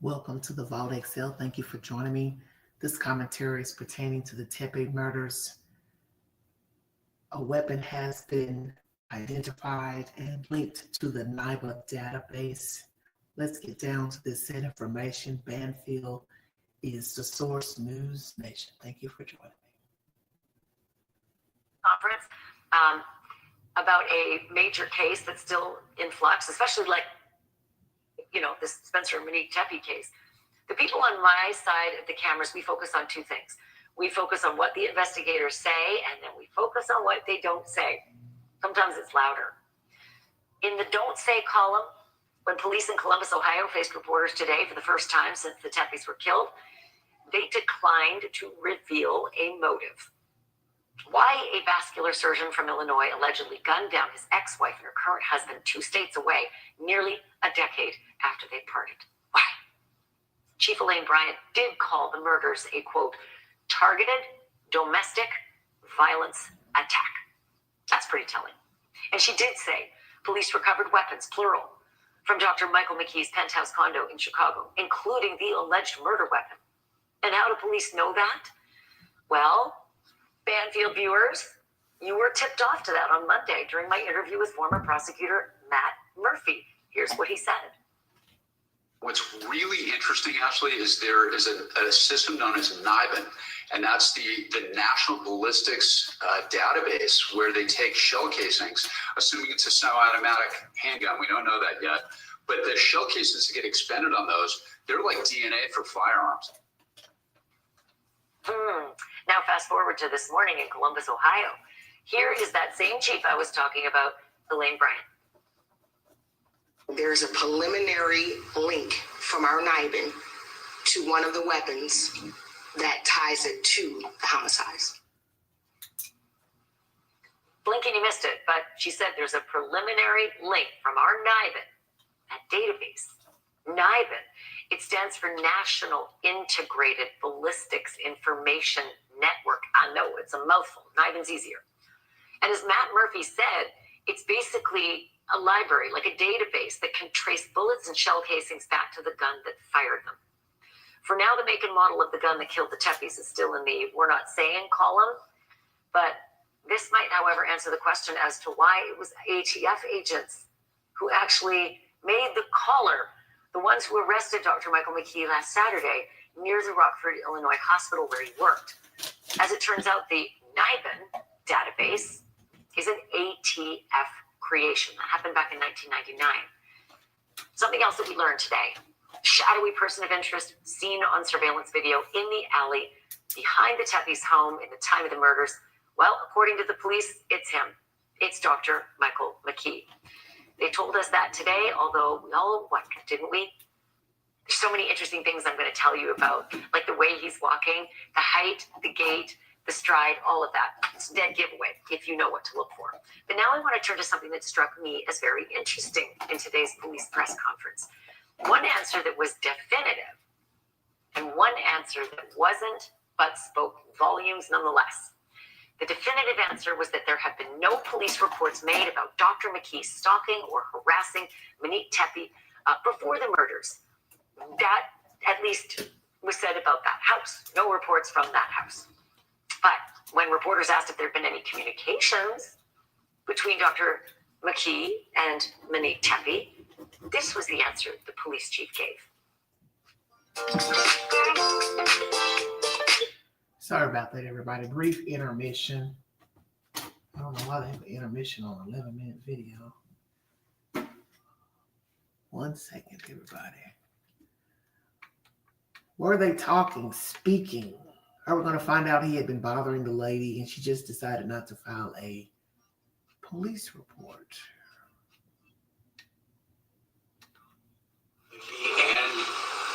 Welcome to the Vault XL. Thank you for joining me. This commentary is pertaining to the Tepe murders. A weapon has been identified and linked to the NIBA database. Let's get down to this set information. Banfield is the Source News Nation. Thank you for joining me. Conference about a major case that's still in flux, especially this Spencer and Monique Tepe case. The people on my side of the cameras, we focus on two things. We focus on what the investigators say, and then we focus on what they don't say. Sometimes it's louder. In the don't say column, when police in Columbus, Ohio faced reporters today for the first time since the Tepes were killed, they declined to reveal a motive. Why a vascular surgeon from Illinois allegedly gunned down his ex-wife and her current husband 2 states away, nearly a decade after they parted. Why? Chief Elaine Bryant did call the murders a, quote, targeted domestic violence attack. That's pretty telling. And she did say police recovered weapons, plural, from Dr. Michael McKee's penthouse condo in Chicago, including the alleged murder weapon. And how do police know that? Well, Banfield viewers, you were tipped off to that on Monday during my interview with former prosecutor Matt Murphy. Here's what he said. What's really interesting, Ashley, is there is a system known as NIBA, and that's the National Ballistics database, where they take shell casings, assuming it's a semi-automatic handgun. We don't know that yet. But the shell casings that get expended on those, they're like DNA for firearms. Now fast forward to this morning in Columbus, Ohio. Here is that same chief I was talking about, Elaine Bryant. There's a preliminary link from our NIBA to one of the weapons that ties it to the homicides. Blink and you missed it, but she said there's a preliminary link from our NIBA, that database. NIBA, it stands for National Integrated Ballistics Information Network. I know, it's a mouthful. NIBA's easier. And as Matt Murphy said, it's basically a library, like a database that can trace bullets and shell casings back to the gun that fired them. For now, the make and model of the gun that killed the Tepes is still in the we're not saying column, but this might, however, answer the question as to why it was ATF agents who actually made the caller, the ones who arrested Dr. Michael McKee last Saturday near the Rockford, Illinois hospital where he worked. As it turns out, the NIBA database is an ATF creation that happened back in 1999. Something else that we learned today. Shadowy person of interest seen on surveillance video in the alley behind the Tepes home in the time of the murders. Well, according to the police, it's him. It's Dr. Michael McKee. They told us that today, although we all wondered, didn't we? There's so many interesting things I'm going to tell you about, like the way he's walking, the height, the gait, the stride, all of that. It's a dead giveaway if you know what to look for. But now I want to turn to something that struck me as very interesting in today's police press conference. One answer that was definitive and one answer that wasn't, but spoke volumes nonetheless. The definitive answer was that there have been no police reports made about Dr. McKee stalking or harassing Monique Tepe before the murders. That, at least, was said about that house. No reports from that house. But when reporters asked if there had been any communications between Dr. McKee and Monique Tepe, this was the answer the police chief gave. Sorry about that, everybody. Brief intermission. I don't know why they have an intermission on an 11-minute video. 1 second, everybody. Were they talking, speaking? Are we going to find out he had been bothering the lady and she just decided not to file a police report? And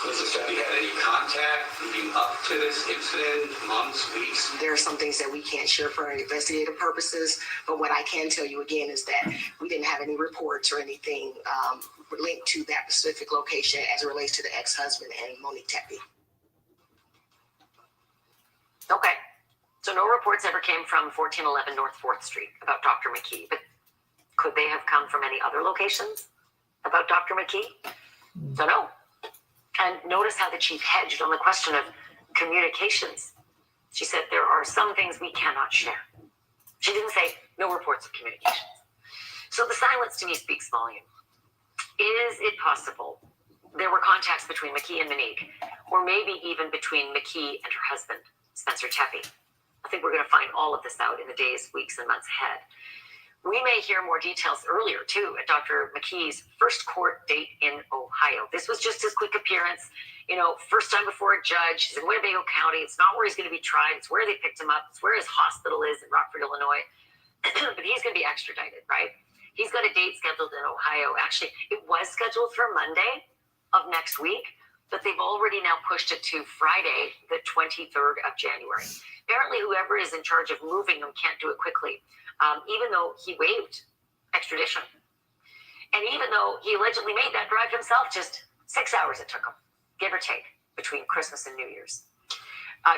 Mrs. Tepe had any contact leading up to this incident, months, weeks? There are some things that we can't share for investigative purposes, but what I can tell you again is that we didn't have any reports or anything linked to that specific location as it relates to the ex-husband and Monique Tepe. Okay, so no reports ever came from 1411 North 4th Street about Dr. McKee, but could they have come from any other locations about Dr. McKee? Don't know. And notice how the chief hedged on the question of communications. She said, there are some things we cannot share. She didn't say no reports of communications. So the silence to me speaks volume. Is it possible there were contacts between McKee and Monique, or maybe even between McKee and her husband, Spencer Tepe? I think we're going to find all of this out in the days, weeks, and months ahead. We may hear more details earlier, too, at Dr. McKee's first court date in Ohio. This was just his quick appearance. First time before a judge. He's in Winnebago County. It's not where he's going to be tried. It's where they picked him up. It's where his hospital is in Rockford, Illinois. But he's going to be extradited, right? He's got a date scheduled in Ohio. Actually, it was scheduled for Monday of next week, but they've already now pushed it to Friday, the 23rd of January. Apparently, whoever is in charge of moving them can't do it quickly, even though he waived extradition. And even though he allegedly made that drive himself, just 6 hours it took him, give or take, between Christmas and New Year's.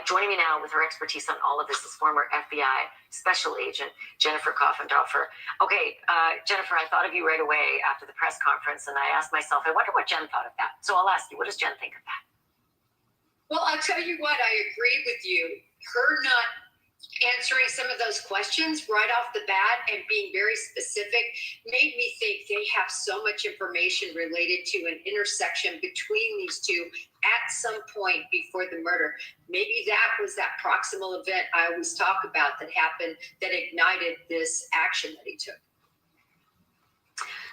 Joining me now with her expertise on all of this is former FBI Special Agent Jennifer Coffindoffer. Okay, Jennifer, I thought of you right away after the press conference, and I asked myself, I wonder what Jen thought of that. So I'll ask you, what does Jen think of that? Well, I'll tell you what, I agree with you. Her not answering some of those questions right off the bat and being very specific made me think they have so much information related to an intersection between these two at some point before the murder. Maybe that was that proximal event I always talk about that happened that ignited this action that he took.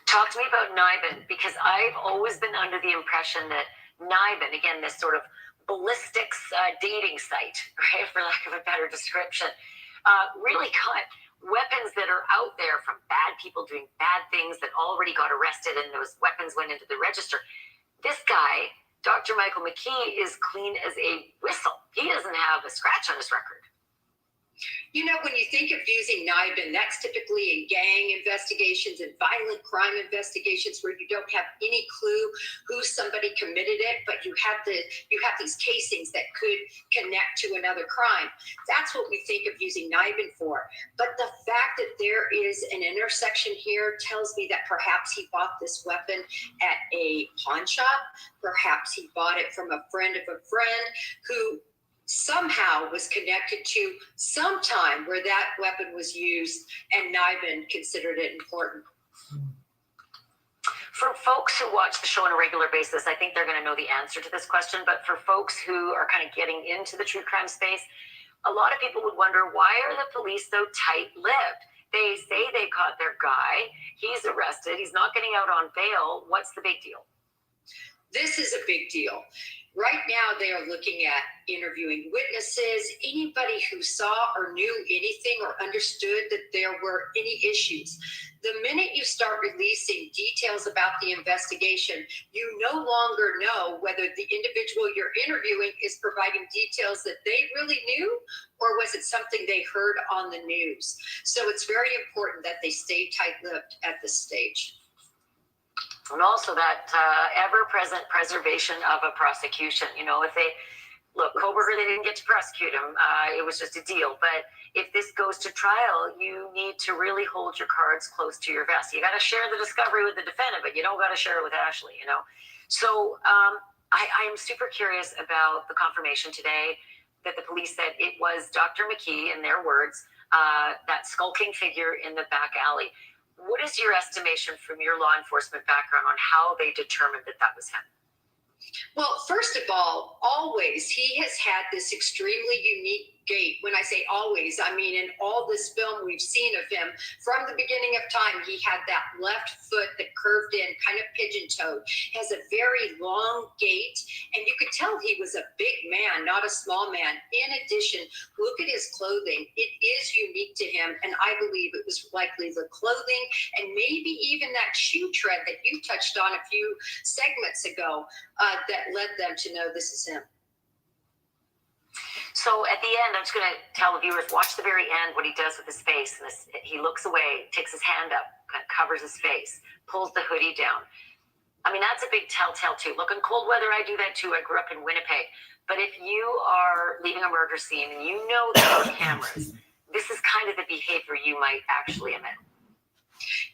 Talk to me about NIBA, because I've always been under the impression that NIBA, again, this sort of ballistics dating site, right, for lack of a better description, really got weapons that are out there from bad people doing bad things that already got arrested, and those weapons went into the register. This guy, Dr. Michael McKee, is clean as a whistle. He doesn't have a scratch on his record. When you think of using NIBA, that's typically in gang investigations and violent crime investigations where you don't have any clue who somebody committed it, but you have these casings that could connect to another crime. That's what we think of using NIBA for. But the fact that there is an intersection here tells me that perhaps he bought this weapon at a pawn shop. Perhaps he bought it from a friend of a friend who somehow was connected to some time where that weapon was used, and NIBA considered it important. For folks who watch the show on a regular basis, I think they're going to know the answer to this question. But for folks who are kind of getting into the true crime space, a lot of people would wonder, why are the police so tight-lipped? They say they caught their guy. He's arrested. He's not getting out on bail. What's the big deal? This is a big deal. Right now, they are looking at interviewing witnesses, anybody who saw or knew anything or understood that there were any issues. The minute you start releasing details about the investigation, you no longer know whether the individual you're interviewing is providing details that they really knew, or was it something they heard on the news. So it's very important that they stay tight-lipped at this stage. And also that ever-present preservation of a prosecution. If they look, Koberger, they didn't get to prosecute him. It was just a deal. But if this goes to trial, you need to really hold your cards close to your vest. You got to share the discovery with the defendant, but you don't got to share it with Ashley. So I am super curious about the confirmation today that the police said it was Dr. McKee, in their words, that skulking figure in the back alley. What is your estimation from your law enforcement background on how they determined that that was him? Well, first of all, always, he has had this extremely unique gait. When I say always, I mean in all this film we've seen of him, from the beginning of time, he had that left foot that curved in, kind of pigeon-toed, has a very long gait, and you could tell he was a big man, not a small man. In addition, look at his clothing. It is unique to him, and I believe it was likely the clothing and maybe even that shoe tread that you touched on a few segments ago that led them to know this is him. So at the end, I'm just going to tell the viewers, watch the very end, what he does with his face. And he looks away, takes his hand up, kind of covers his face, pulls the hoodie down. I mean, that's a big telltale too. Look, in cold weather, I do that too. I grew up in Winnipeg. But if you are leaving a murder scene and you know there are cameras, this is kind of the behavior you might actually emit.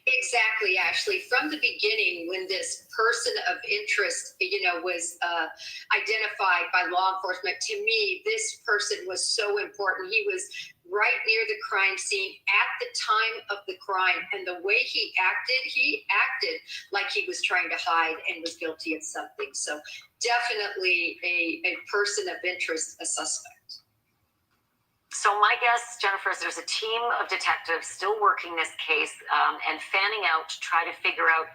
Exactly, Ashley. From the beginning, when this person of interest, was identified by law enforcement, to me, this person was so important. He was right near the crime scene at the time of the crime, and the way he acted like he was trying to hide and was guilty of something. So definitely a person of interest, a suspect. So my guess, Jennifer, is there's a team of detectives still working this case and fanning out to try to figure out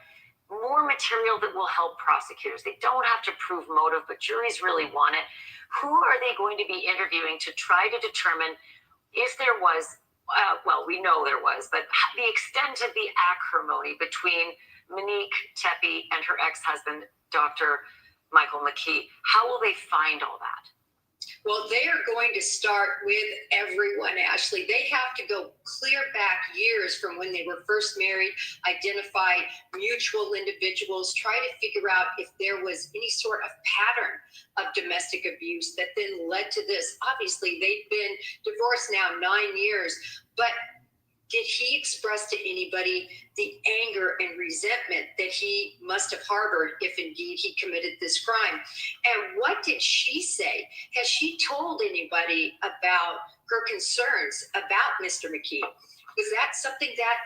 more material that will help prosecutors. They don't have to prove motive, but juries really want it. Who are they going to be interviewing to try to determine if there was, well, we know there was, but the extent of the acrimony between Monique Tepe and her ex-husband, Dr. Michael McKee? How will they find all that? Well, they are going to start with everyone, Ashley. They have to go clear back years from when they were first married, identify mutual individuals, try to figure out if there was any sort of pattern of domestic abuse that then led to this. Obviously, they've been divorced now 9 years, but did he express to anybody the anger and resentment that he must have harbored if indeed he committed this crime? And what did she say? Has she told anybody about her concerns about Mr. McKee? Was that something that,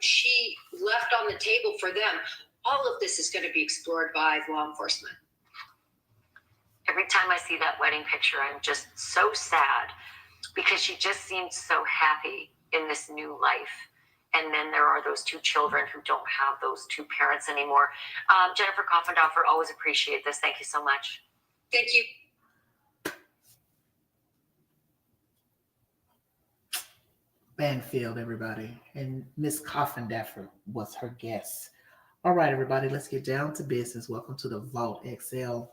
she left on the table for them? All of this is going to be explored by law enforcement. Every time I see that wedding picture, I'm just so sad because she just seemed so happy in this new life. And then there are those two children who don't have those two parents anymore. Jennifer Koffendorfer, always appreciate this. Thank you so much. Thank you. Banfield, everybody. And Miss Koffendorfer was her guest. All right, everybody, let's get down to business. Welcome to the Vault XL.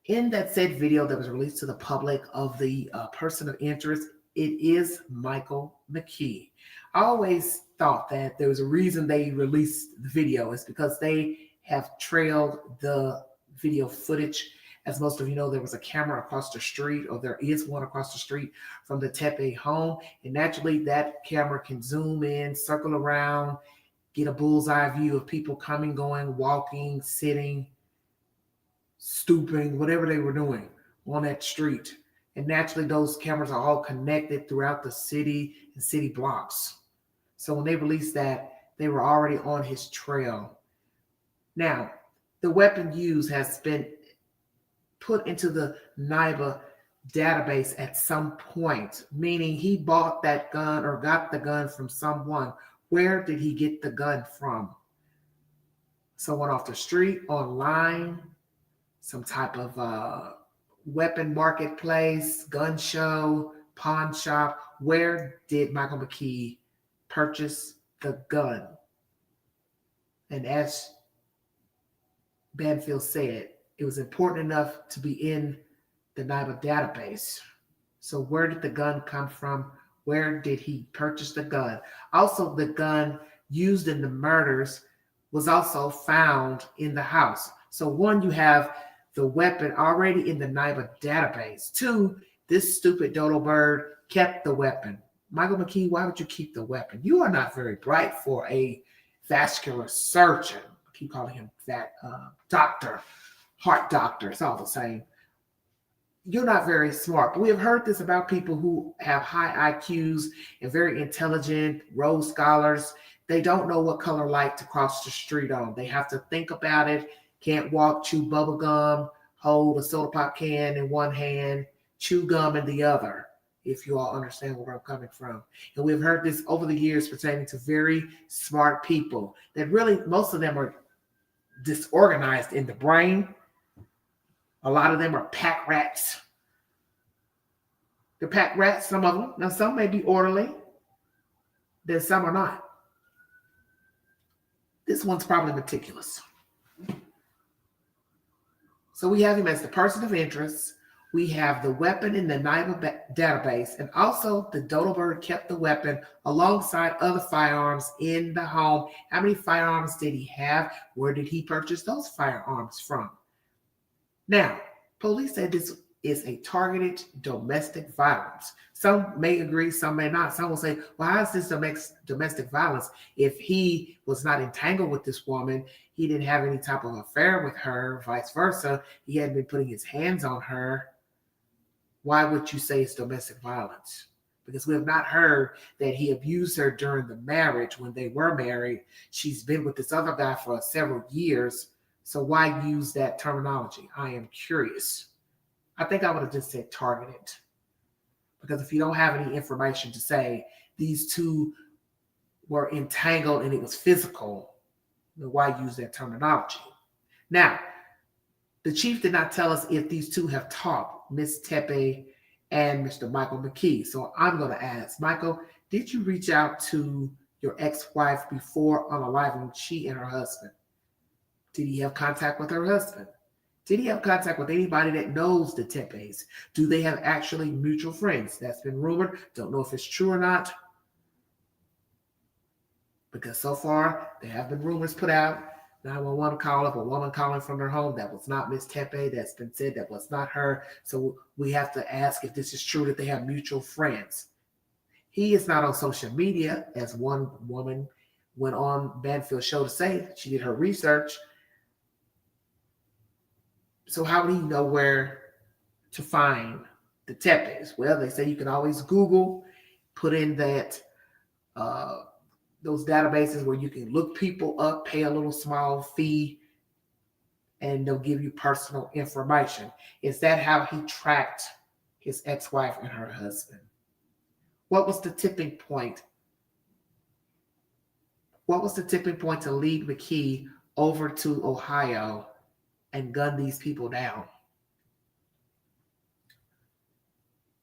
In that said video that was released to the public of the person of interest, it is Michael McKee. I always thought that there was a reason they released the video. It's because they have trailed the video footage. As most of you know, there was a camera across the street, or there is one across the street from the Tepe home. And naturally, that camera can zoom in, circle around, get a bullseye view of people coming, going, walking, sitting, stooping, whatever they were doing on that street. And naturally, those cameras are all connected throughout the city and city blocks. So when they released that, they were already on his trail. Now, the weapon used has been put into the NIBA database at some point, meaning he bought that gun or got the gun from someone. Where did he get the gun from? Someone off the street, online, some type of weapon marketplace, gun show, pawn shop. Where did Michael McKee purchase the gun? And as Banfield said, it was important enough to be in the NIBA database. So where did the gun come from? Where did he purchase the gun? Also, the gun used in the murders was also found in the house. So one, you have the weapon already in the NIBA database. Two, this stupid dodo bird kept the weapon. Michael McKee, why would you keep the weapon? You are not very bright for a vascular surgeon. I keep calling him that doctor, heart doctor. It's all the same. You're not very smart. But we have heard this about people who have high IQs and very intelligent, Rhodes scholars. They don't know what color light to cross the street on. They have to think about it. Can't walk, chew bubble gum, hold a soda pop can in one hand, chew gum in the other, if you all understand where I'm coming from. And we've heard this over the years pertaining to very smart people that really, most of them are disorganized in the brain. A lot of them are pack rats. They're pack rats, some of them. Now, some may be orderly, then some are not. This one's probably meticulous. So we have him as the person of interest. We have the weapon in the NIBA database, and also the dodo bird kept the weapon alongside other firearms in the home. How many firearms did he have? Where did he purchase those firearms from? Now, police said this is a targeted domestic violence. Some may agree, some may not. Some will say, well, how is this domestic violence? If he was not entangled with this woman, he didn't have any type of affair with her, vice versa, he hadn't been putting his hands on her, why would you say it's domestic violence? Because we have not heard that he abused her during the marriage when they were married. She's been with this other guy for several years. So why use that terminology? I am curious. I think I would have just said targeted. Because if you don't have any information to say these two were entangled and it was physical, then why use that terminology? Now, the chief did not tell us if these two have talked, Miss Tepe and Mr. Michael McKee. So I'm going to ask, Michael, did you reach out to your ex-wife before unaliving she and her husband? Did he have contact with her husband? Did he have contact with anybody that knows the Tepes? Do they have actually mutual friends? That's been rumored. Don't know if it's true or not. Because so far, there have been rumors put out. 911 call of a woman calling from her home. That was not Miss Tepe. That's been said that was not her. So we have to ask if this is true that they have mutual friends. He is not on social media, as one woman went on Banfield's show to say. She did her research. So how would he know where to find the Tepes? Well, they say you can always Google, put in that those databases where you can look people up, pay a little small fee, and they'll give you personal information. Is that how he tracked his ex-wife and her husband? What was the tipping point? What was the tipping point to lead McKee over to Ohio and gun these people down?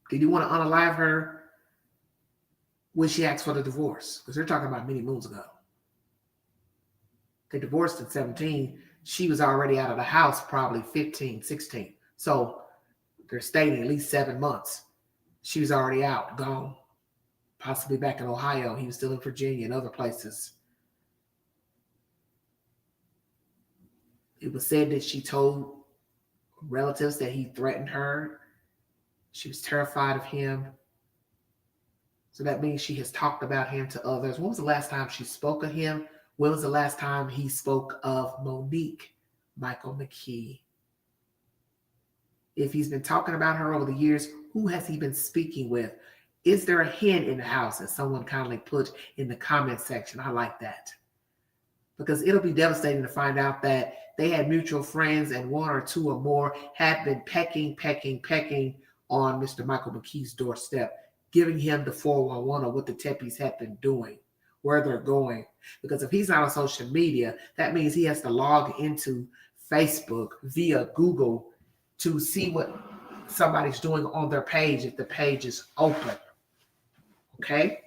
Did he want to unalive her when she asked for the divorce? Because they're talking about many moons ago. They divorced at 17. She was already out of the house, probably 15, 16. So they're staying at least 7 months. She was already out, gone, possibly back in Ohio. He was still in Virginia and other places. It was said that she told relatives that he threatened her. She was terrified of him. So that means she has talked about him to others. When was the last time she spoke of him? When was the last time he spoke of Monique, Michael McKee? If he's been talking about her over the years, who has he been speaking with? Is there a hen in the house, as someone kindly put in the comment section? I like that. Because it'll be devastating to find out that they had mutual friends and one or two or more had been pecking on Mr. Michael McKee's doorstep, giving him the 411 of what the Tepes have been doing, where they're going. Because if he's not on social media, that means he has to log into Facebook via Google to see what somebody's doing on their page if the page is open. Okay?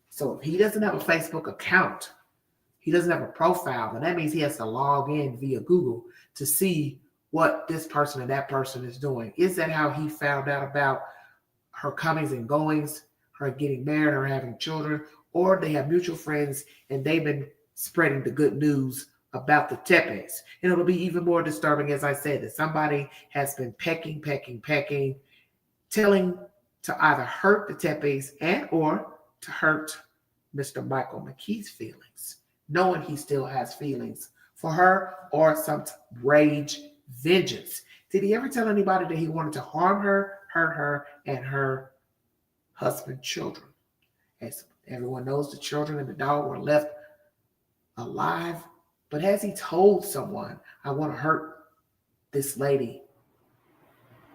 So if he doesn't have a Facebook account, he doesn't have a profile, then that means he has to log in via Google to see what this person and that person is doing. Is that how he found out about her comings and goings, her getting married, her having children? Or they have mutual friends and they've been spreading the good news about the Tepes? And it'll be even more disturbing, as I said, that somebody has been pecking, telling to either hurt the Tepes and or to hurt Mr. Michael McKee's feelings, knowing he still has feelings for her or some rage, vengeance. Did he ever tell anybody that he wanted to harm her, hurt her, and her husband, children? As everyone knows, the children and the dog were left alive. But has he told someone, I want to hurt this lady?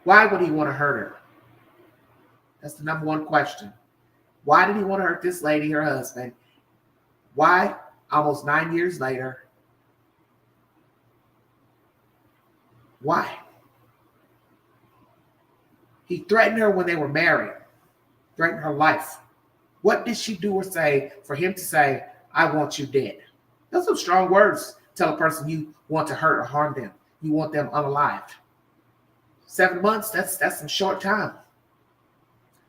Why would he want to hurt her? That's the number one question. Why did he want to hurt this lady, her husband? Why, almost 9 years later? Why? He threatened her when they were married, threatened her life. What did she do or say for him to say, I want you dead? Those are strong words. Tell a person you want to hurt or harm them. You want them unalived. 7 months, that's some short time.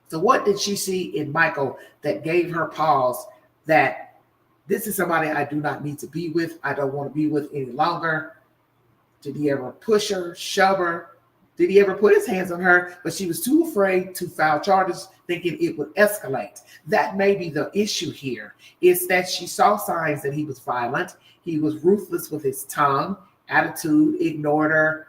So what did she see in Michael that gave her pause that this is somebody I do not need to be with, I don't want to be with any longer? Did he ever push her, shove her? did he ever put his hands on her, but she was too afraid to file charges, thinking it would escalate. That may be the issue here. It's that she saw signs that he was violent. He was ruthless with his tongue, attitude, ignored her,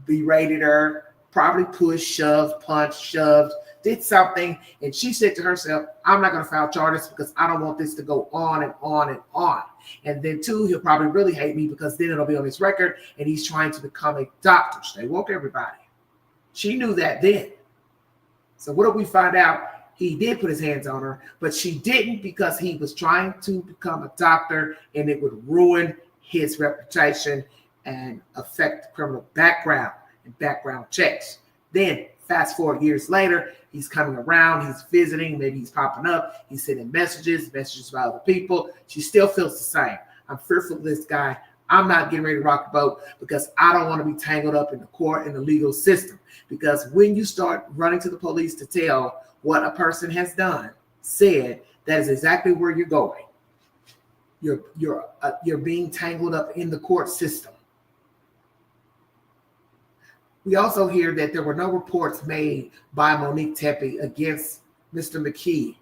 berated her, probably pushed, shoved, punched, shoved, did something. And she said to herself, I'm not going to file charges because I don't want this to go on and on and on. And then two, he'll probably really hate me because then it'll be on his record and he's trying to become a doctor. They woke everybody. She knew that then. So what did we find out? He did put his hands on her, but she didn't because he was trying to become a doctor and it would ruin his reputation and affect the criminal background and background checks. Then fast forward years later, he's coming around, he's visiting, maybe he's popping up, he's sending messages by other people. She still feels the same. I'm fearful of this guy. I'm not getting ready to rock the boat because I don't want to be tangled up in the court and the legal system. Because when you start running to the police to tell what a person has done, said, that is exactly where you're going. You're being tangled up in the court system. We also hear that there were no reports made by Monique Tepe against Mr. McKee.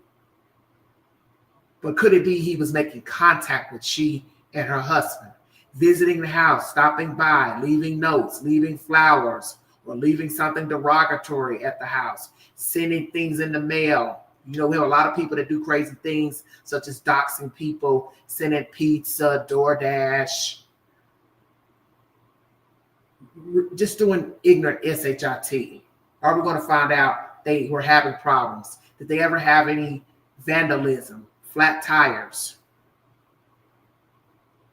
But could it be he was making contact with she and her husband, visiting the house, stopping by, leaving notes, leaving flowers, or leaving something derogatory at the house, sending things in the mail? You know, we have a lot of people that do crazy things, such as doxing people, sending pizza, DoorDash, just doing ignorant shit. Are we going to find out they were having problems? Did they ever have any vandalism, flat tires,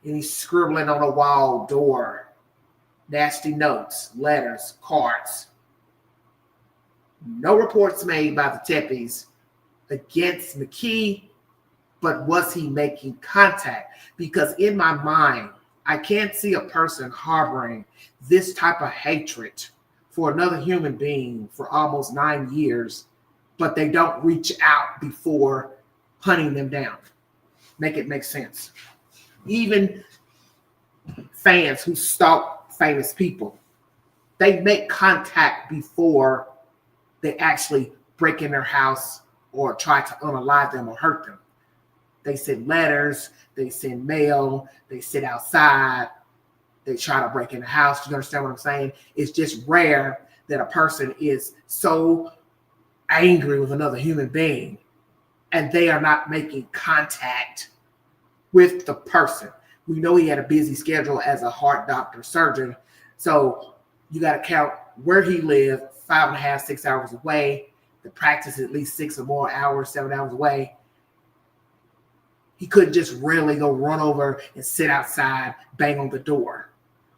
any scribbling on a wall, door, nasty notes, letters, cards? No reports made by the Tepes against McKee, but was he making contact? Because in my mind, I can't see a person harboring this type of hatred for another human being for almost 9 years, but they don't reach out before hunting them down. Make it make sense. Even fans who stalk famous people, they make contact before they actually break in their house or try to unalive them or hurt them. They send letters, they send mail, they sit outside, they try to break in the house. You understand what I'm saying? It's just rare that a person is so angry with another human being and they are not making contact with the person. We know he had a busy schedule as a heart doctor surgeon. So you got to count where he lived, 5.5, 6 hours away. The practice at least 6 or more hours, 7 hours away. He couldn't just really go run over and sit outside, bang on the door.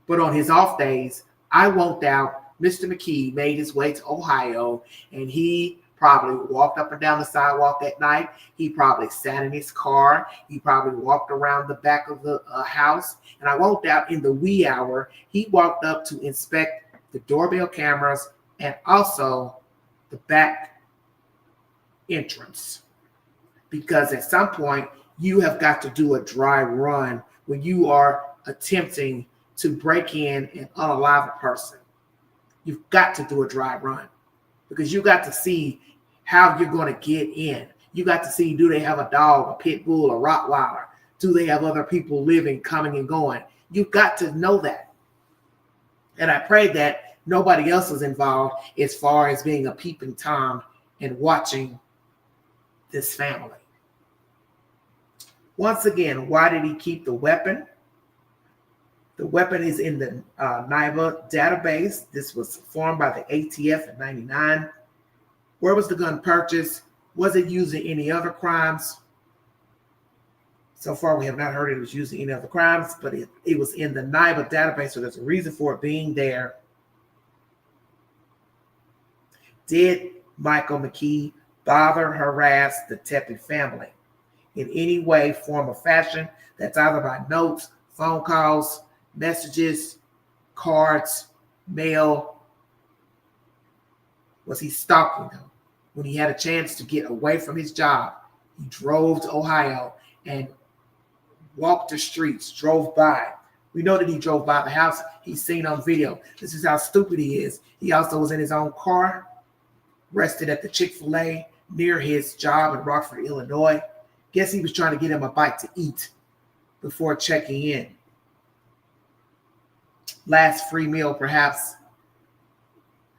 But on his off days, I won't doubt Mr. McKee made his way to Ohio, and he probably walked up and down the sidewalk at night. He probably sat in his car. He probably walked around the back of the house. And I won't doubt in the wee hour, he walked up to inspect the doorbell cameras and also the back entrance. Because at some point, you have got to do a dry run when you are attempting to break in and unalive a person. You've got to do a dry run because you got to see how you're going to get in. You got to see, do they have a dog, a pit bull, a Rottweiler? Do they have other people living, coming and going? You've got to know that. And I pray that nobody else is involved as far as being a peeping Tom and watching this family. Once again, why did he keep the weapon? The weapon is in the NIBA database. This was formed by the ATF in '99. Where was the gun purchased? Was it used in any other crimes? So far, we have not heard it was used in any other crimes, but it was in the NIBA database, so there's a reason for it being there. Did Michael McKee bother, harass the Tepe family in any way, form, or fashion? That's either by notes, phone calls, messages, cards, mail. Was he stalking them? When he had a chance to get away from his job, he drove to Ohio and walked the streets, drove by. We know that he drove by the house. He's seen on video. This is how stupid he is. He also was in his own car, rested at the Chick-fil-A near his job in Rockford, Illinois. Guess he was trying to get him a bite to eat before checking in. Last free meal, perhaps.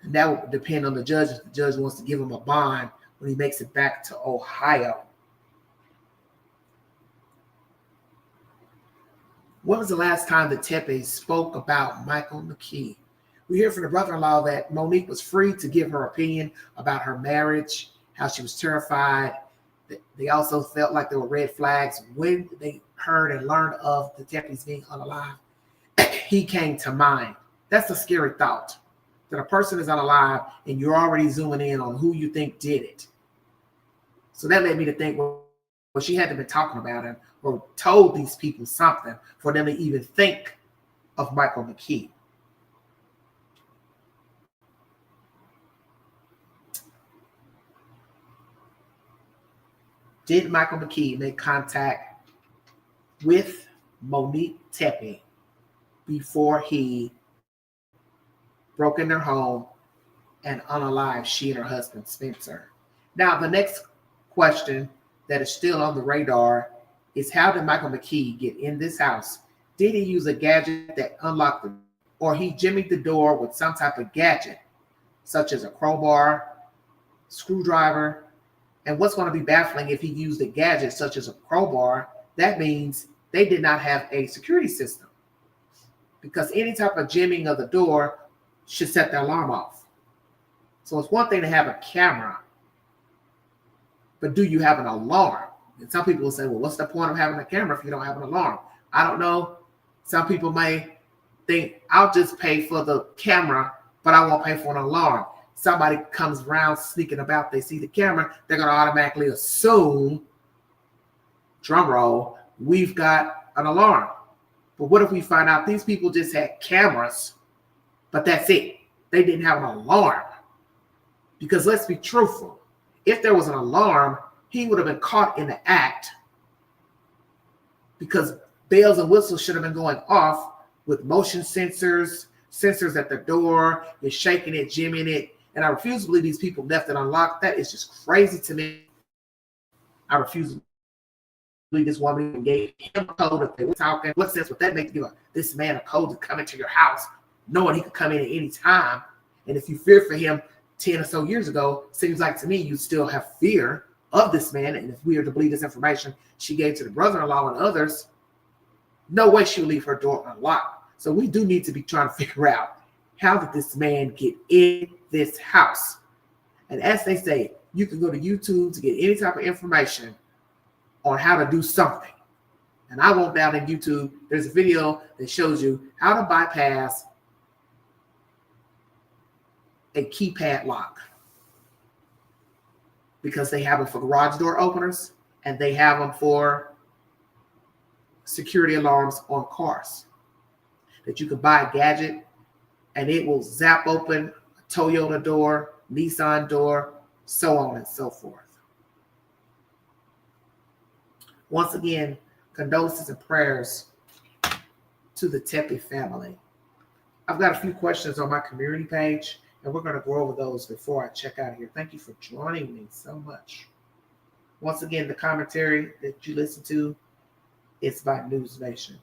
And that would depend on the judge if the judge wants to give him a bond when he makes it back to Ohio. When was the last time that Tepe spoke about Michael McKee? We hear from the brother-in-law that Monique was free to give her opinion about her marriage, how she was terrified. They also felt like there were red flags when they heard and learned of the Tepes being unalive. He came to mind. That's a scary thought, that a person is unalive and you're already zooming in on who you think did it. So that led me to think, well, she had to have been talking about him or told these people something for them to even think of Michael McKee. Did Michael McKee make contact with Monique Tepe before he broke in their home and unalived she and her husband, Spencer? Now, the next question that is still on the radar is, how did Michael McKee get in this house? Did he use a gadget that unlocked the door, or he jimmied the door with some type of gadget, such as a crowbar, screwdriver? And what's going to be baffling, if he used a gadget such as a crowbar, that means they did not have a security system, because any type of jamming of the door should set the alarm off. So it's one thing to have a camera, but do you have an alarm? And some people will say, well, what's the point of having a camera if you don't have an alarm? I don't know. Some people may think, I'll just pay for the camera, but I won't pay for an alarm. Somebody comes around sneaking about, they see the camera, they're going to automatically assume, drum roll, we've got an alarm. But what if we find out these people just had cameras, but that's it? They didn't have an alarm. Because let's be truthful, if there was an alarm, he would have been caught in the act, because bells and whistles should have been going off with motion sensors, sensors at the door, you're shaking it, jimmying it. And I refuse to believe these people left it unlocked. That is just crazy to me. I refuse to believe this woman gave him a code if they were talking. What sense would that make, you this man a code to come into your house, knowing he could come in at any time? And if you fear for him 10 or so years ago, seems like to me you still have fear of this man. And if we are to believe this information she gave to the brother-in-law and others, no way she would leave her door unlocked. So we do need to be trying to figure out, how did this man get in this house? And as they say, you can go to YouTube to get any type of information on how to do something. And I went down in YouTube, there's a video that shows you how to bypass a keypad lock, because they have them for garage door openers and they have them for security alarms on cars, that you can buy a gadget and it will zap open a Toyota door, Nissan door, so on and so forth. Once again, condolences and prayers to the Tepe family. I've got a few questions on my community page, and we're going to go over those before I check out of here. Thank you for joining me so much. Once again, the commentary that you listen to is by News Nation.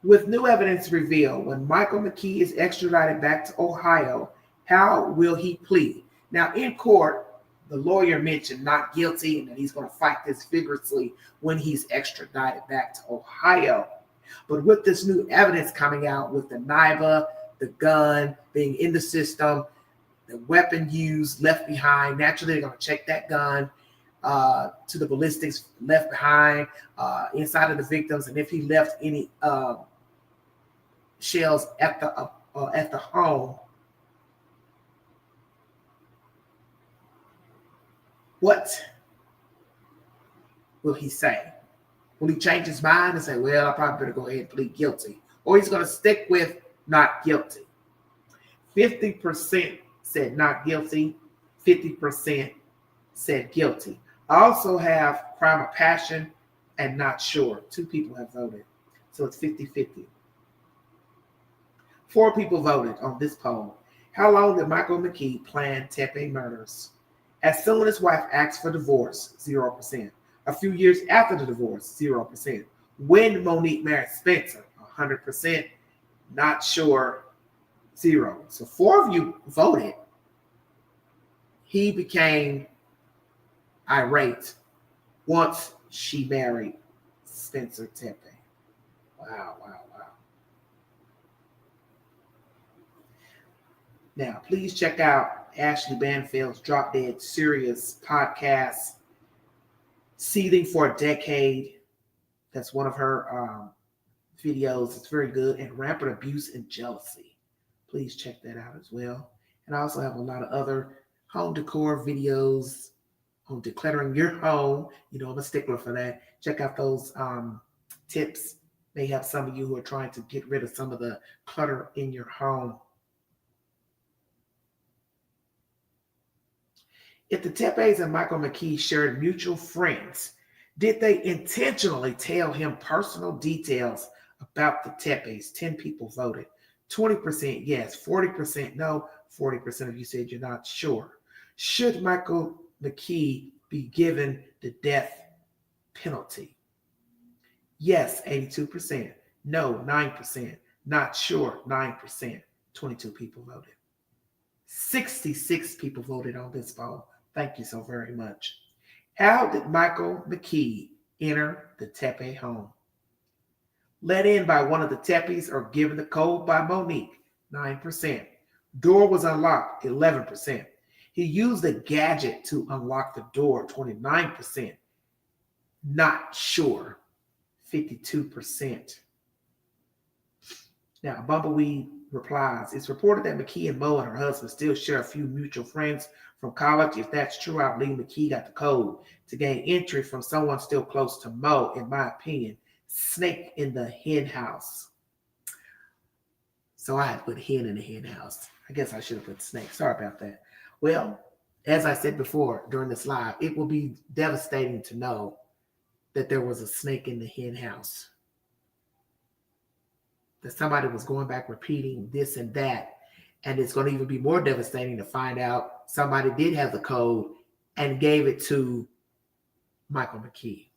With new evidence revealed, when Michael McKee is extradited back to Ohio, how will he plead? Now, in court, the lawyer mentioned not guilty and that he's going to fight this vigorously when he's extradited back to Ohio. But with this new evidence coming out, with the NIBA, the gun being in the system, the weapon used, left behind, naturally they're going to check that gun to the ballistics left behind inside of the victims, and if he left any shells at the home. What will he say? Will he change his mind and say, well, I probably better go ahead and plead guilty? Or he's going to stick with not guilty? 50% said not guilty. 50% said guilty. I also have crime of passion and not sure. 2 people have voted. So it's 50-50. 4 people voted on this poll. How long did Michael McKee plan Tepe murders? As soon as wife asked for divorce, 0%. A few years after the divorce, 0%. When Monique married Spencer, 100%. Not sure, 0. So 4 of you voted. He became irate once she married Spencer Tepe. Wow. Now, please check out Ashley Banfield's Drop Dead Serious podcast, Seething for a Decade. That's one of her videos. It's very good. And Rampant Abuse and Jealousy. Please check that out as well. And I also have a lot of other home decor videos on decluttering your home. You know, I'm a stickler for that. Check out those tips. May help some of you who are trying to get rid of some of the clutter in your home. If the Tepes and Michael McKee shared mutual friends, did they intentionally tell him personal details about the Tepes? 10 people voted. 20% yes, 40% no, 40% of you said you're not sure. Should Michael McKee be given the death penalty? Yes, 82%. No, 9%. Not sure, 9%. 22 people voted. 66 people voted on this poll. Thank you so very much. How did Michael McKee enter the Tepe home? Let in by one of the Tepes or given the code by Monique, 9%. Door was unlocked, 11%. He used a gadget to unlock the door, 29%. Not sure, 52%. Now, Bumblebee replies, it's reported that McKee and Mo and her husband still share a few mutual friends from college. If that's true, I believe McKee got the code to gain entry from someone still close to Mo, in my opinion. Snake in the hen house. So I had to put hen in the hen house. I guess I should have put snake. Sorry about that. Well, as I said before during this live, it will be devastating to know that there was a snake in the hen house. That somebody was going back repeating this and that. And it's going to even be more devastating to find out somebody did have the code and gave it to Michael McKee.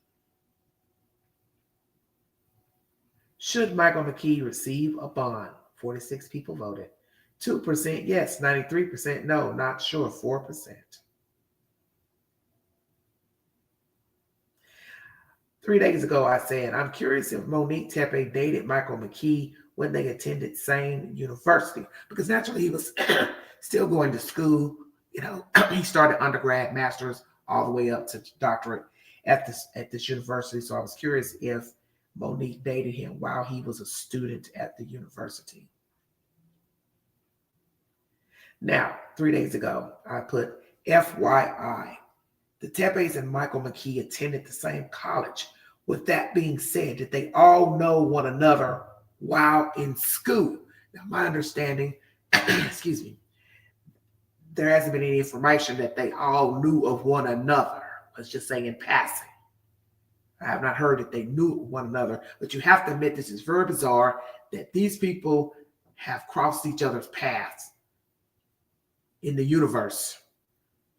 Should Michael McKee receive a bond? 46 people voted. 2% yes, 93% no, not sure, 4%. 3 days ago, I said, I'm curious if Monique Tepe dated Michael McKee when they attended same university, because naturally he was still going to school. You know, he started undergrad, master's, all the way up to doctorate at this university. So I was curious if Monique dated him while he was a student at the university. Now, 3 days ago, I put FYI. The Tepes and Michael McKee attended the same college. With that being said, did they all know one another while in school? Now, my understanding, excuse me, there hasn't been any information that they all knew of one another. Let's just say in passing. I have not heard that they knew one another, but you have to admit this is very bizarre that these people have crossed each other's paths in the universe.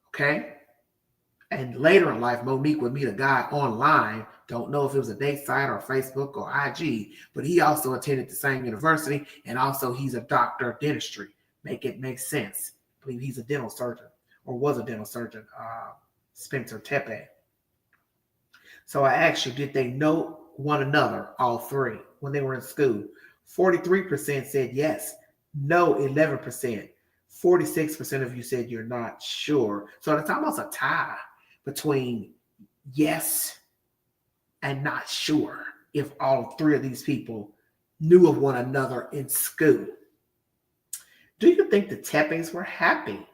Okay? And later in life, Monique would meet a guy online. Don't know if it was a date site or Facebook or IG, but he also attended the same university, and also he's a doctor of dentistry. Make it make sense. I believe he's a dental surgeon, or was a dental surgeon, Spencer Tepe. So I asked you, did they know one another, all three, when they were in school? 43% said yes. No, 11%. 46% of you said you're not sure. So it's almost a tie between yes and not sure if all three of these people knew of one another in school. Do you think the Tepes were happy?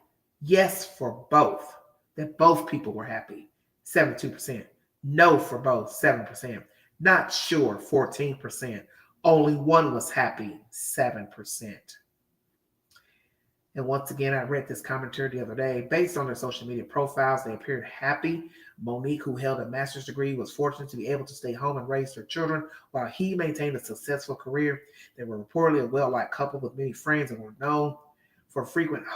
Yes for both. That both people were happy, 72%. No for both, 7%. Not sure, 14%. Only one was happy, 7%. And once again, I read this commentary the other day. Based on their social media profiles, they appeared happy. Monique, who held a master's degree, was fortunate to be able to stay home and raise their children while he maintained a successful career. They were reportedly a well-liked couple with many friends and were known for frequently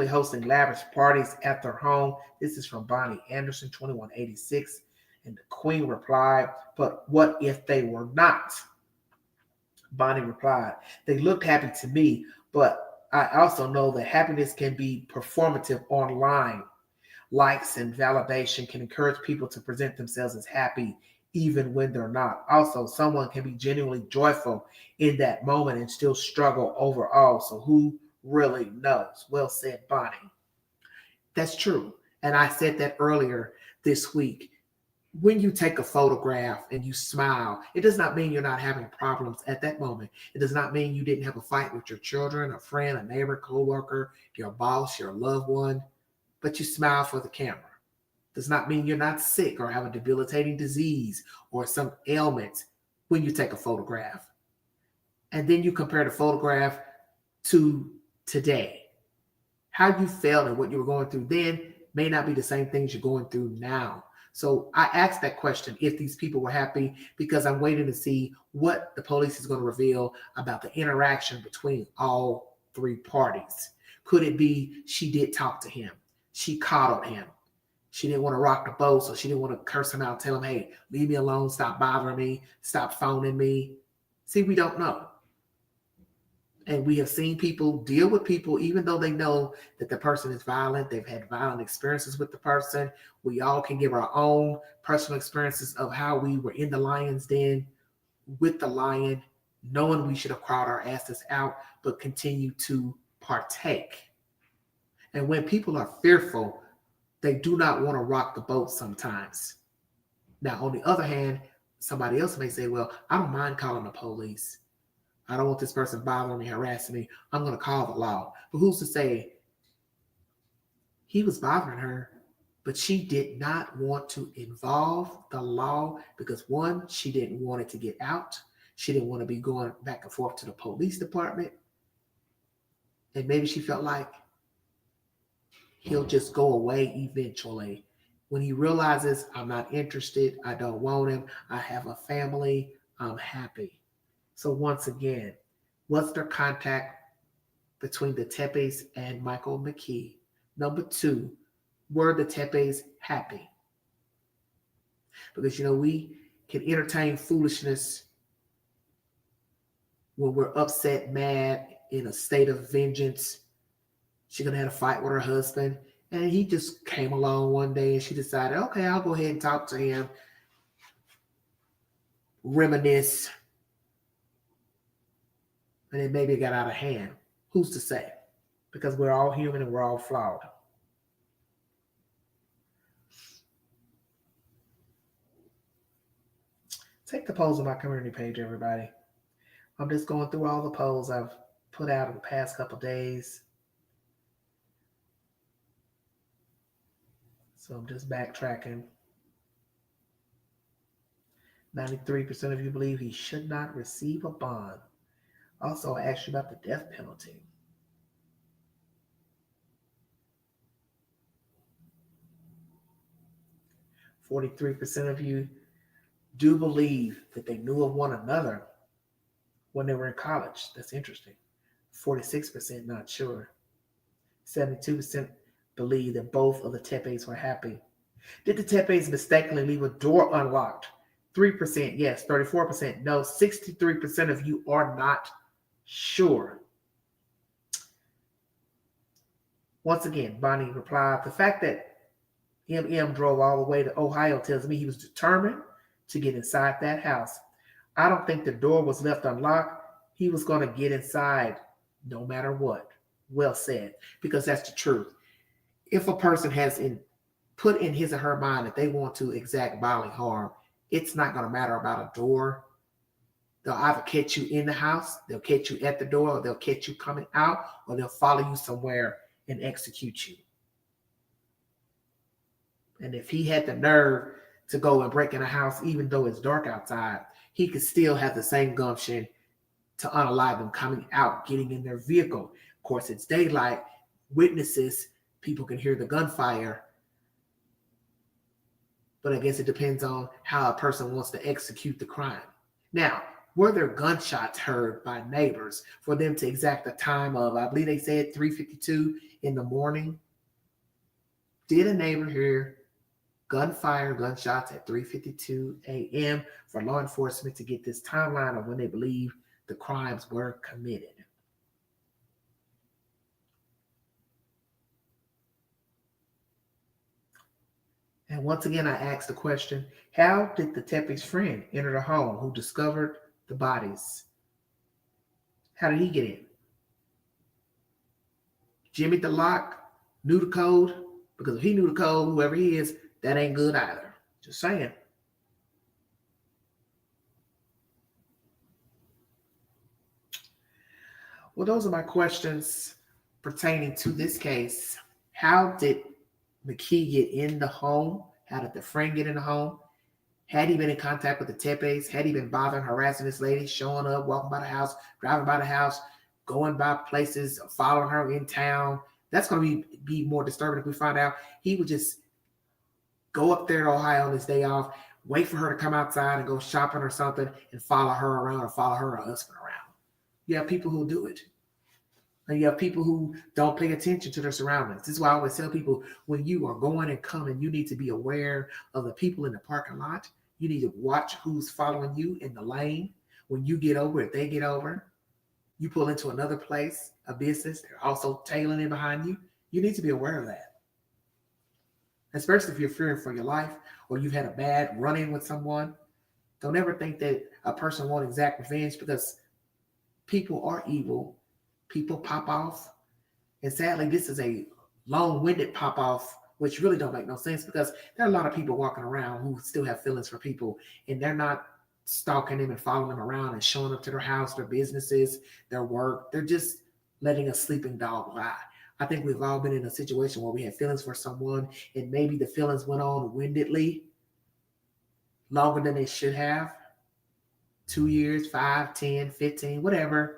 hosting lavish parties at their home. This is from Bonnie Anderson, 2186. And the Queen replied, "But what if they were not?" Bonnie replied, "They looked happy to me, but I also know that happiness can be performative online. Likes and validation can encourage people to present themselves as happy even when they're not. Also, someone can be genuinely joyful in that moment and still struggle overall. So who really knows?" Well said, Bonnie. That's true. And I said that earlier this week. When you take a photograph and you smile, it does not mean you're not having problems at that moment. It does not mean you didn't have a fight with your children, a friend, a neighbor, coworker, your boss, your loved one, but you smile for the camera. Does not mean you're not sick or have a debilitating disease or some ailment when you take a photograph. And then you compare the photograph to today. How you felt and what you were going through then may not be the same things you're going through now. So I asked that question, if these people were happy, because I'm waiting to see what the police is going to reveal about the interaction between all three parties. Could it be she did talk to him? She coddled him. She didn't want to rock the boat, so she didn't want to curse him out, tell him, "Hey, leave me alone, stop bothering me, stop phoning me." See, we don't know. And we have seen people deal with people, even though they know that the person is violent. They've had violent experiences with the person. We all can give our own personal experiences of how we were in the lion's den with the lion, knowing we should have cried our asses out, but continue to partake. And when people are fearful, they do not want to rock the boat sometimes. Now, on the other hand, somebody else may say, "Well, I don't mind calling the police. I don't want this person bothering me, harassing me. I'm going to call the law." But who's to say he was bothering her, but she did not want to involve the law because, one, she didn't want it to get out. She didn't want to be going back and forth to the police department. And maybe she felt like he'll just go away eventually. When he realizes, "I'm not interested, I don't want him, I have a family, I'm happy." So once again, was there contact between the Tepes and Michael McKee? Number two, were the Tepes happy? Because, we can entertain foolishness when we're upset, mad, in a state of vengeance. She's going to have a fight with her husband. And he just came along one day and she decided, okay, I'll go ahead and talk to him, reminisce. And then maybe it got out of hand. Who's to say? Because we're all human and we're all flawed. Take the polls on my community page, everybody. I'm just going through all the polls I've put out in the past couple days. So I'm just backtracking. 93% of you believe he should not receive a bond. Also, I asked you about the death penalty. %43% of you do believe that they knew of one another when they were in college. That's interesting. 46% not sure. 72% believe that both of the Tepes were happy. Did the Tepes mistakenly leave a door unlocked? 3% yes, 34% no, 63% of you are not sure. Once again, Bonnie replied, "The fact that MM drove all the way to Ohio tells me he was determined to get inside that house. I don't think the door was left unlocked. He was going to get inside no matter what." Well said, because that's the truth. If a person has put in his or her mind that they want to exact bodily harm, it's not going to matter about a door. They'll either catch you in the house, they'll catch you at the door, or they'll catch you coming out, or they'll follow you somewhere and execute you. And if he had the nerve to go and break in a house, even though it's dark outside, he could still have the same gumption to unalive them coming out, getting in their vehicle. course, it's daylight. Witnesses, people can hear the gunfire. But I guess it depends on how a person wants to execute the crime. Now, were there gunshots heard by neighbors for them to exact the time of, I believe they said 3:52 in the morning? Did a neighbor hear gunfire, gunshots at 3:52 a.m. for law enforcement to get this timeline of when they believe the crimes were committed? And once again, I asked the question, how did the Tepe's friend enter the home who discovered the bodies? How did he get in? Jimmy the lock knew the code? Because if he knew the code, whoever he is, that ain't good either. Just saying. Well, those are my questions pertaining to this case. How did McKee get in the home? How did the friend get in the home? Had he been in contact with the Tepes? Had he been bothering, harassing this lady, showing up, walking by the house, driving by the house, going by places, following her in town? That's going to be more disturbing if we find out he would just go up there to Ohio on his day off, wait for her to come outside and go shopping or something, and follow her around or follow her husband around. You have people who do it. And you have people who don't pay attention to their surroundings. This is why I always tell people, when you are going and coming, you need to be aware of the people in the parking lot. You need to watch who's following you in the lane. When you get over, if they get over, you pull into another place, a business, they're also tailing in behind you. You need to be aware of that. Especially if you're fearing for your life or you've had a bad run-in with someone. Don't ever think that a person won't exact revenge, because people are evil. People pop off. And sadly, this is a long-winded pop off, which really don't make no sense, because there are a lot of people walking around who still have feelings for people, and they're not stalking them and following them around and showing up to their house, their businesses, their work. They're just letting a sleeping dog lie. I think we've all been in a situation where we had feelings for someone, and maybe the feelings went on windedly, longer than they should have. 2 years, 5, 10, 15, whatever.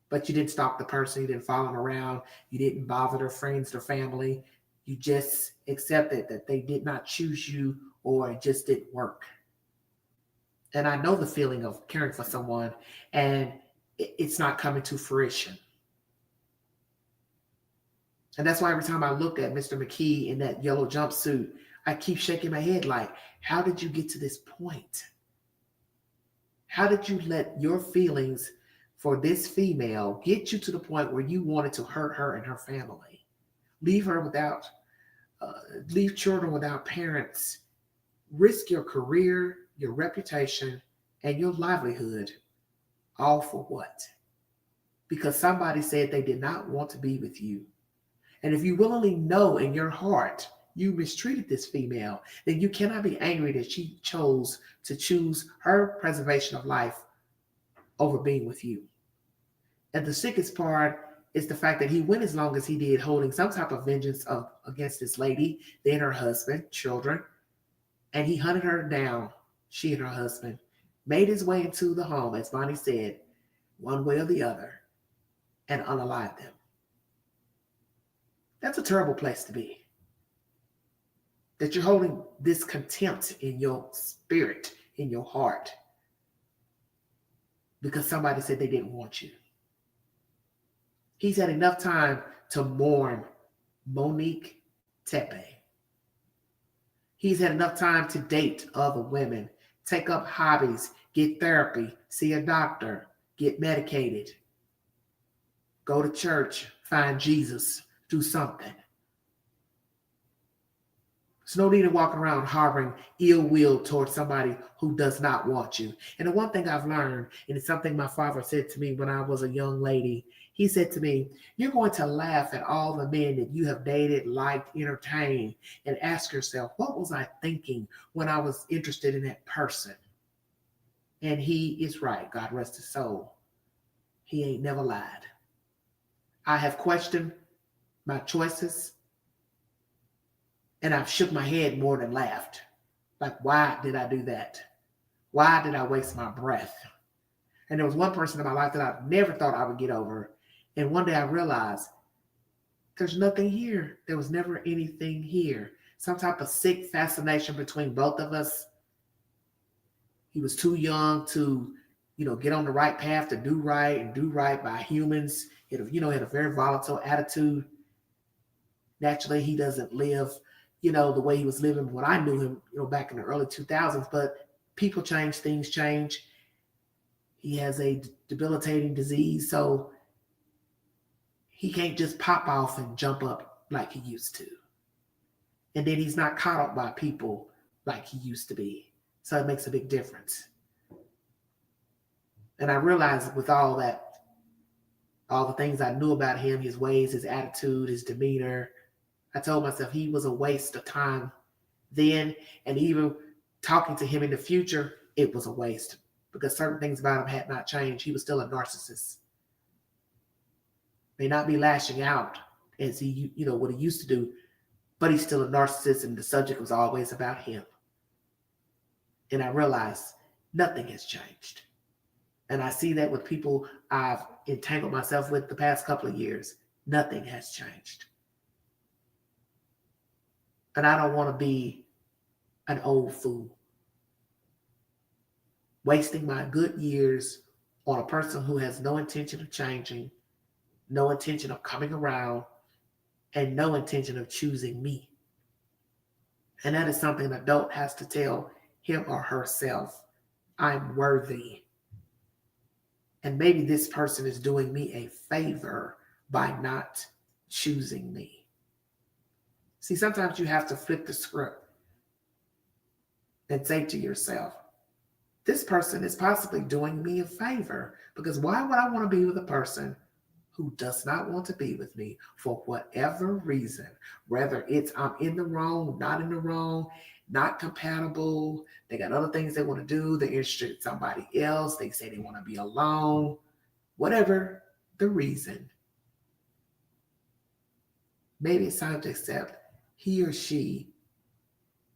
But you didn't stalk the person. You didn't follow them around. You didn't bother their friends, their family. You just accepted that they did not choose you, or it just didn't work. And I know the feeling of caring for someone and it's not coming to fruition. And that's why every time I look at Mr. McKee in that yellow jumpsuit, I keep shaking my head like, how did you get to this point? How did you let your feelings for this female get you to the point where you wanted to hurt her and her family? Leave her without, leave children without parents, risk your career, your reputation, and your livelihood, all for what? Because somebody said they did not want to be with you. And if you willingly know in your heart you mistreated this female, then you cannot be angry that she chose to choose her preservation of life over being with you. And the sickest part is the fact that he went as long as he did, holding some type of vengeance against this lady, then her husband, children, and he hunted her down, she and her husband, made his way into the home, as Bonnie said, one way or the other, and unalived them. That's a terrible place to be. That you're holding this contempt in your spirit, in your heart, because somebody said they didn't want you. He's had enough time to mourn Monique Tepe. He's had enough time to date other women, take up hobbies, get therapy, see a doctor, get medicated, go to church, find Jesus, do something. There's no need to walk around harboring ill will towards somebody who does not want you. And the one thing I've learned, and it's something my father said to me when I was a young lady, he said to me, you're going to laugh at all the men that you have dated, liked, entertained, and ask yourself, what was I thinking when I was interested in that person? And he is right. God rest his soul. He ain't never lied. I have questioned my choices, and I've shook my head more than laughed. Like, why did I do that? Why did I waste my breath? And there was one person in my life that I never thought I would get over. And one day I realized there's nothing here. There was never anything here. Some type of sick fascination between both of us. He was too young to, get on the right path to do right and do right by humans. He had a very volatile attitude. Naturally, he doesn't live, the way he was living when I knew him, back in the early 2000s. But people change, things change. He has a debilitating disease, so he can't just pop off and jump up like he used to. And then he's not caught up by people like he used to be. So it makes a big difference. And I realized with all that, all the things I knew about him, his ways, his attitude, his demeanor, I told myself he was a waste of time then. And even talking to him in the future, it was a waste because certain things about him had not changed. He was still a narcissist. May not be lashing out as he, what he used to do, but he's still a narcissist and the subject was always about him. And I realized nothing has changed. And I see that with people I've entangled myself with the past couple of years. Nothing has changed. And I don't want to be an old fool, wasting my good years on a person who has no intention of changing, no intention of coming around, and no intention of choosing me. And that is something an adult has to tell him or herself. I'm worthy. And maybe this person is doing me a favor by not choosing me. See, sometimes you have to flip the script and say to yourself, this person is possibly doing me a favor, because why would I want to be with a person who does not want to be with me for whatever reason? Whether it's I'm in the wrong, not in the wrong, not compatible, they got other things they want to do, they're interested in somebody else, they say they want to be alone, whatever the reason. Maybe it's time to accept he or she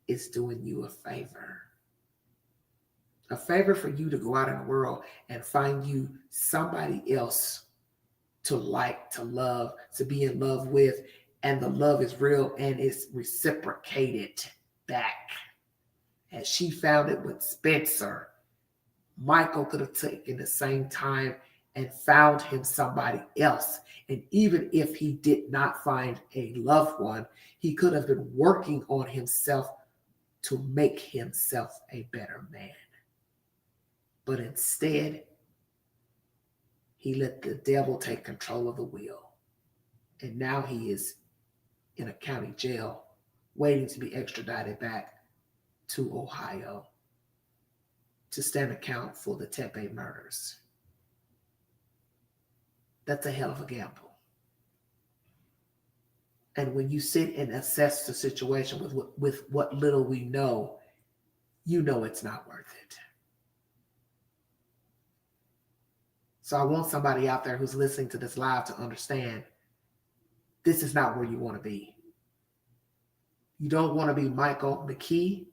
is doing you a favor. A favor for you to go out in the world and find you somebody else to like, to love, to be in love with, and the love is real and it's reciprocated back. As she found it with Spencer, Michael could have taken the same time and found him somebody else. And even if he did not find a loved one, he could have been working on himself to make himself a better man. But instead, he let the devil take control of the wheel. And now he is in a county jail waiting to be extradited back to Ohio to stand account for the Tepe murders. That's a hell of a gamble. And when you sit and assess the situation with what little we know, you know it's not worth it. So I want somebody out there who's listening to this live to understand this is not where you want to be. You don't want to be Michael McKee,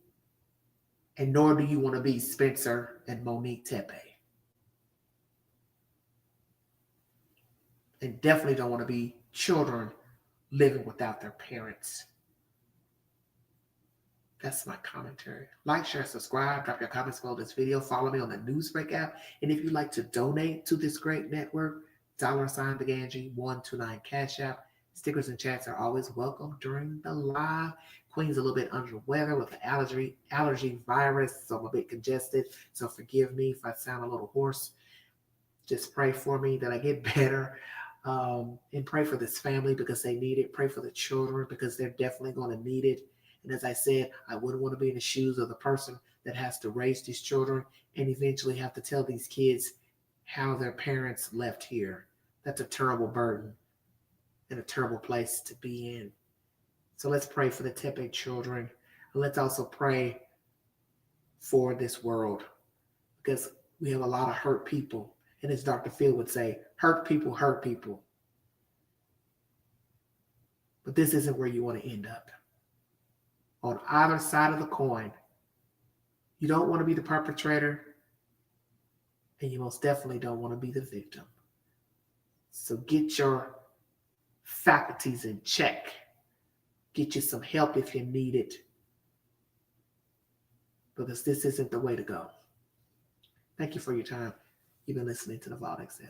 and nor do you want to be Spencer and Monique Tepe. And definitely don't want to be children living without their parents. That's my commentary. Like, share, subscribe, drop your comments below this video. Follow me on the Newsbreak app. And if you'd like to donate to this great network, $BeganG129 Cash App. Stickers and chats are always welcome during the live. Queen's a little bit under the weather with the allergy virus, so I'm a bit congested. So forgive me if I sound a little hoarse. Just pray for me that I get better. And pray for this family because they need it. Pray for the children because they're definitely going to need it. And as I said, I wouldn't want to be in the shoes of the person that has to raise these children and eventually have to tell these kids how their parents left here. That's a terrible burden and a terrible place to be in. So let's pray for the Tepe children. And let's also pray for this world because we have a lot of hurt people. And as Dr. Phil would say, hurt people hurt people. But this isn't where you want to end up. On either side of the coin, you don't want to be the perpetrator, and you most definitely don't want to be the victim. So get your faculties in check. Get you some help if you need it, because this isn't the way to go. Thank you for your time. You've been listening to the Vault Excel.